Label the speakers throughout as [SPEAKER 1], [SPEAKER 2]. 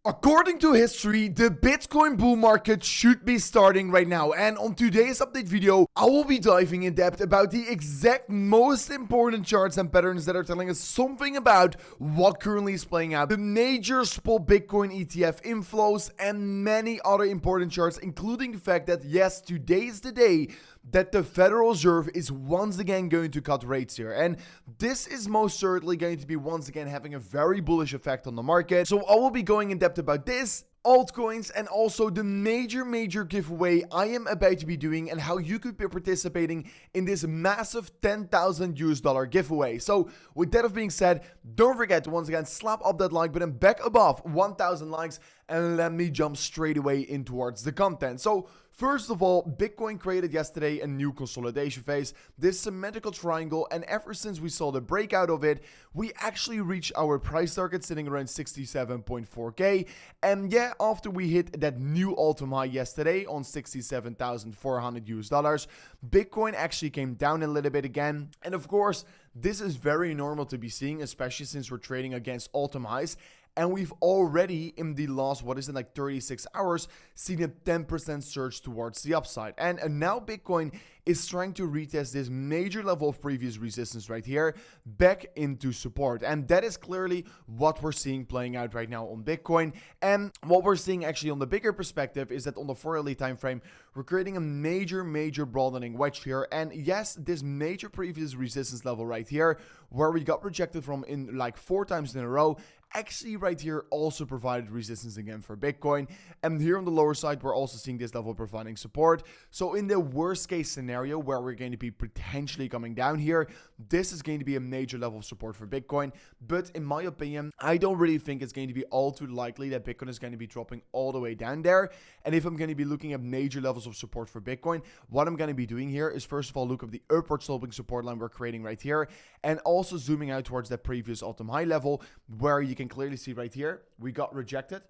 [SPEAKER 1] According to history, the Bitcoin bull market should be starting right now, and on today's update video, I will be diving in depth about the exact most important charts and patterns that are telling us something about what currently is playing out, the major spot Bitcoin ETF inflows, and many other important charts, including the fact that yes, today is the day that the Federal Reserve is once again going to cut rates here. And this is most certainly going to be once again having a very bullish effect on the market. So I will be going in depth about this, altcoins, and also the major giveaway I am about to be doing and how you could be participating in this massive $10,000 giveaway. So with that being said, don't forget to once again slap up that like button back above 1,000 likes and let me jump straight away in towards the content. So first of all, Bitcoin created yesterday a new consolidation phase, this symmetrical triangle, and ever since we saw the breakout of it, we actually reached our price target sitting around 67.4k. And yeah, after we hit that new all-time high yesterday on $67,400, Bitcoin actually came down a little bit again. And of course, this is very normal to be seeing, especially since we're trading against all-time highs. And we've already, in the last, 36 hours, seen a 10% surge towards the upside. And now Bitcoin is trying to retest this major level of previous resistance right here back into support. And that is clearly what we're seeing playing out right now on Bitcoin. And what we're seeing actually on the bigger perspective is that on the 4 time frame, we're creating a major broadening wedge here. And yes, this major previous resistance level right here, where we got rejected from in like 4 times in a row, actually right here also provided resistance again for Bitcoin. And here on the lower side, we're also seeing this level providing support. So in the worst case scenario where we're going to be potentially coming down here, this is going to be a major level of support for Bitcoin. But in my opinion, I don't really think it's going to be all too likely that Bitcoin is going to be dropping all the way down there. And if I'm going to be looking at major levels of support for Bitcoin, what I'm going to be doing here is first of all look up the upward sloping support line we're creating right here, and also zooming out towards that previous all-time high level where you can clearly see right here, we got rejected.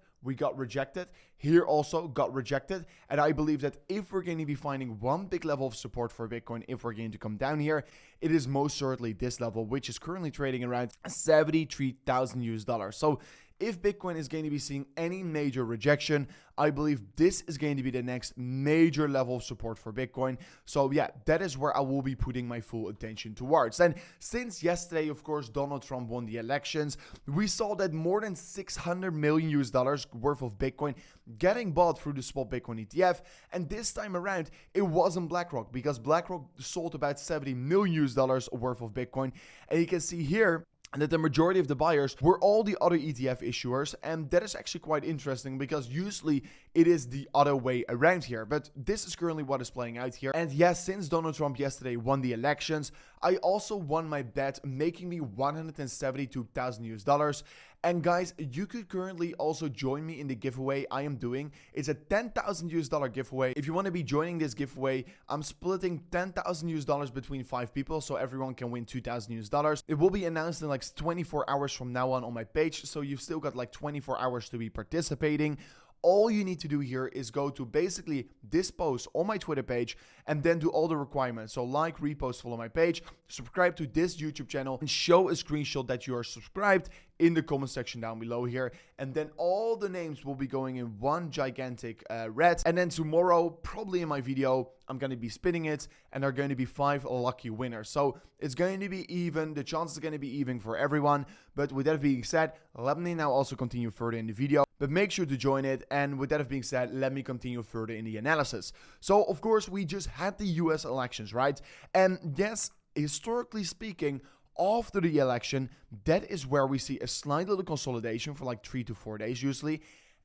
[SPEAKER 1] Here also got rejected. And I believe that if we're going to be finding one big level of support for Bitcoin, if we're going to come down here, it is most certainly this level, which is currently trading around $73,000. So if Bitcoin is going to be seeing any major rejection, I believe this is going to be the next major level of support for Bitcoin. So yeah, that is where I will be putting my full attention towards. And since yesterday, of course, Donald Trump won the elections, we saw that more than $600 million worth of Bitcoin getting bought through the spot Bitcoin ETF. And this time around, it wasn't BlackRock, because BlackRock sold about $70 million worth of Bitcoin. And you can see here and that the majority of the buyers were all the other ETF issuers. And that is actually quite interesting, because usually it is the other way around here. But this is currently what is playing out here. And yes, since Donald Trump yesterday won the elections, I also won my bet, making me $172,000. And guys, you could currently also join me in the giveaway I am doing. It's a $10,000 giveaway. If you want to be joining this giveaway, I'm splitting $10,000 between 5 people, so everyone can win $2,000. It will be announced in like 24 hours from now on my page, so you've still got like 24 hours to be participating. All you need to do here is go to basically this post on my Twitter page and then do all the requirements. So like, repost, follow my page, subscribe to this YouTube channel, and show a screenshot that you are subscribed in the comment section down below here. And then all the names will be going in one gigantic red. And then tomorrow, probably in my video, I'm going to be spinning it, and there are going to be 5 lucky winners. So it's going to be even. The chances are going to be even for everyone. But with that being said, let me now also continue further in the video. But make sure to join it. And with that being said, let me continue further in the analysis. So of course, we just had the US elections, right? And yes, historically speaking, after the election, that is where we see a slight little consolidation for like 3 to 4 days usually.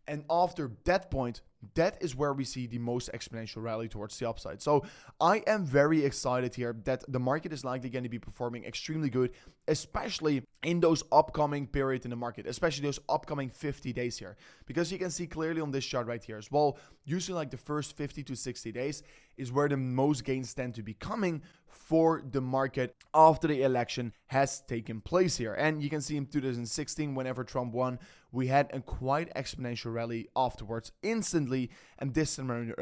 [SPEAKER 1] And after that point, that is where we see the most exponential rally towards the upside. So I am very excited here that the market is likely going to be performing extremely good, especially in those upcoming periods in the market, especially those upcoming 50 days here. Because you can see clearly on this chart right here as well, usually like the first 50 to 60 days is where the most gains tend to be coming for the market after the election has taken place here. And you can see in 2016, whenever Trump won, we had a quite exponential rally afterwards instantly. And this time around,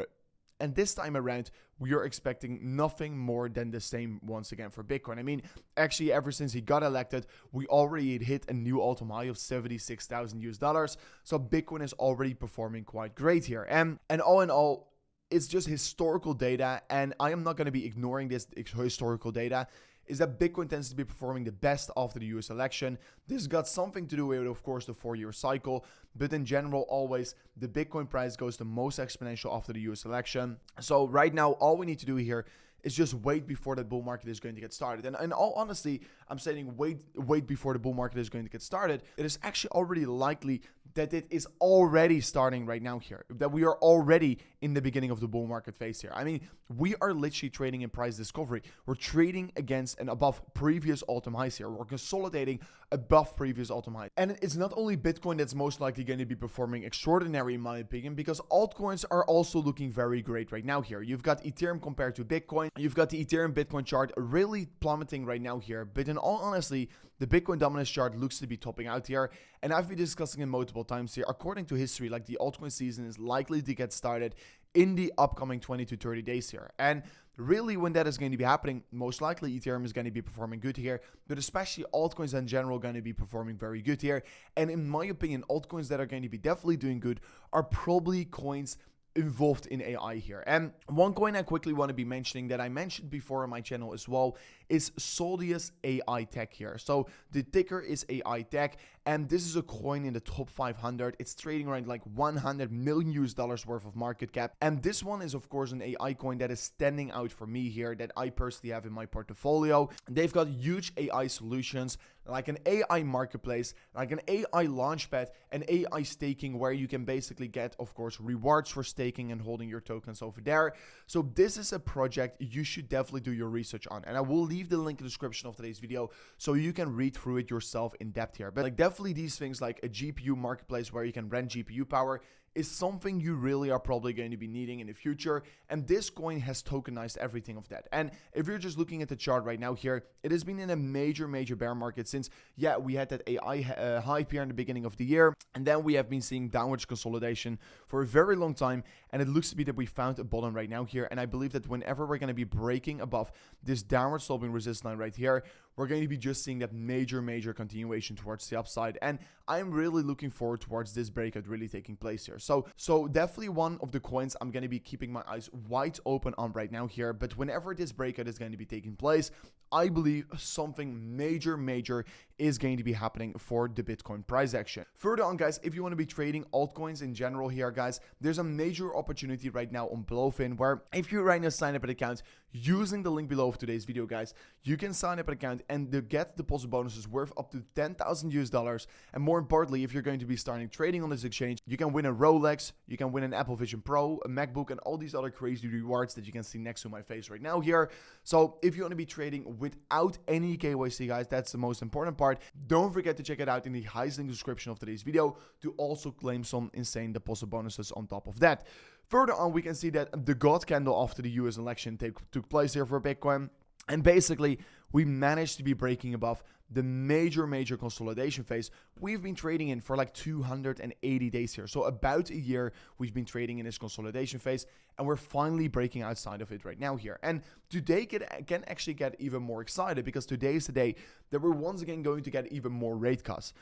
[SPEAKER 1] And this time around, we are expecting nothing more than the same once again for Bitcoin. I mean, actually, ever since he got elected, we already hit a new all-time high of $76,000. So Bitcoin is already performing quite great here. And all in all, it's just historical data, and I am not going to be ignoring this historical data, is that Bitcoin tends to be performing the best after the US election. This got something to do with, of course, the 4-year cycle, but in general, always the Bitcoin price goes the most exponential after the US election. So right now, all we need to do here is just wait before that bull market is going to get started. And in all honesty, I'm saying wait before the bull market is going to get started. It is actually already likely that it is already starting right now here, that we are already in the beginning of the bull market phase here. I mean, we are literally trading in price discovery. We're trading against and above previous all-time highs here. We're consolidating above previous all-time highs. And it's not only Bitcoin that's most likely going to be performing extraordinary in my opinion, because altcoins are also looking very great right now here. You've got Ethereum compared to Bitcoin. You've got the Ethereum Bitcoin chart really plummeting right now here. But in all honesty, the Bitcoin dominance chart looks to be topping out here. And I've been discussing it multiple times here. According to history, like the altcoin season is likely to get started in the upcoming 20 to 30 days here. And really, when that is going to be happening, most likely Ethereum is going to be performing good here, but especially altcoins in general going to be performing very good here. And in my opinion, altcoins that are going to be definitely doing good are probably coins involved in AI here. And one coin I quickly want to be mentioning that I mentioned before on my channel as well is SOLUSDT AITECH here. So the ticker is AITECH, and this is a coin in the top 500. It's trading around like $100 million worth of market cap. And this one is of course an AI coin that is standing out for me here, that I personally have in my portfolio. They've got huge AI solutions, like an AI marketplace, like an AI launchpad, and AI staking, where you can basically get, of course, rewards for staking and holding your tokens over there. So this is a project you should definitely do your research on, and I will leave the link in the description of today's video so you can read through it yourself in depth here. But like definitely these things like a GPU marketplace where you can rent GPU power is something you really are probably going to be needing in the future, and this coin has tokenized everything of that. And if you're just looking at the chart right now here, it has been in a major bear market since, yeah, we had that AI hype here in the beginning of the year, and then we have been seeing downwards consolidation for a very long time, and it looks to be that we found a bottom right now here. And I believe that whenever we're going to be breaking above this downward sloping resistance line right here, we're going to be just seeing that major continuation towards the upside. And I'm really looking forward towards this breakout really taking place here. So definitely one of the coins I'm going to be keeping my eyes wide open on right now here. But whenever this breakout is going to be taking place, I believe something major is going to be happening for the Bitcoin price action. Further on, guys, if you want to be trading altcoins in general here, guys, there's a major opportunity right now on Blofin, where if you right now sign up an account using the link below of today's video, guys, you can sign up an account and get deposit bonuses worth up to $10,000. And more importantly, if you're going to be starting trading on this exchange, you can win a Rolex, you can win an Apple Vision Pro, a MacBook, and all these other crazy rewards that you can see next to my face right now here. So if you want to be trading without any KYC, guys, that's the most important part. Don't forget to check it out in the highest link description of today's video to also claim some insane deposit bonuses on top of that. Further on, we can see that the God candle after the US election took place here for Bitcoin. And basically, we managed to be breaking above the major consolidation phase we've been trading in for like 280 days here. So about a year we've been trading in this consolidation phase, and we're finally breaking outside of it right now here. And today can actually get even more excited, because today is the day that we're once again going to get even more rate cuts.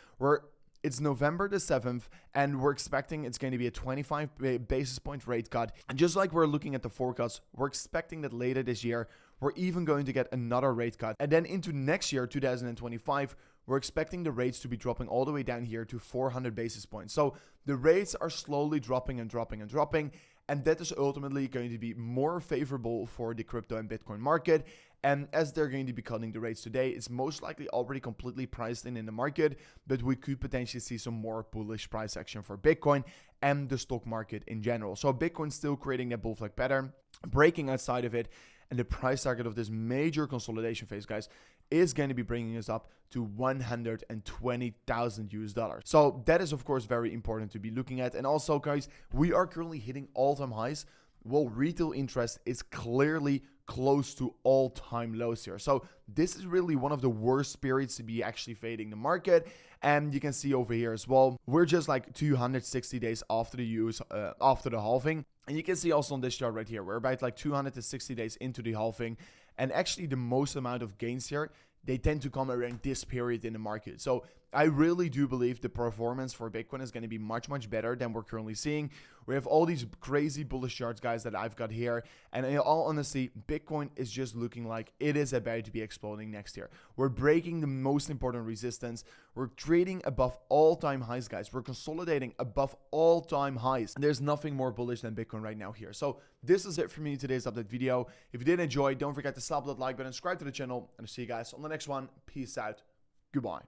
[SPEAKER 1] It's November the 7th, and we're expecting it's going to be a 25 basis point rate cut. And just like we're looking at the forecast, we're expecting that later this year, we're even going to get another rate cut. And then into next year, 2025, we're expecting the rates to be dropping all the way down here to 400 basis points. So the rates are slowly dropping. And that is ultimately going to be more favorable for the crypto and Bitcoin market. And as they're going to be cutting the rates today, it's most likely already completely priced in the market, but we could potentially see some more bullish price action for Bitcoin and the stock market in general. So Bitcoin's still creating that bull flag pattern, breaking outside of it, and the price target of this major consolidation phase, guys, is going to be bringing us up to $120,000. So that is, of course, very important to be looking at. And also, guys, we are currently hitting all-time highs, while retail interest is clearly close to all-time lows here. So this is really one of the worst periods to be actually fading the market. And you can see over here as well, we're just like 260 days after the halving. And you can see also on this chart right here, we're about like 260 days into the halving. And actually the most amount of gains here, they tend to come around this period in the market. So I really do believe the performance for Bitcoin is going to be much, much better than we're currently seeing. We have all these crazy bullish charts, guys, that I've got here. And in all honesty, Bitcoin is just looking like it is about to be exploding next year. We're breaking the most important resistance. We're trading above all-time highs, guys. We're consolidating above all-time highs. And there's nothing more bullish than Bitcoin right now here. So this is it for me in today's update video. If you did enjoy, don't forget to slap that like button, subscribe to the channel, and I'll see you guys on the next one. Peace out. Goodbye.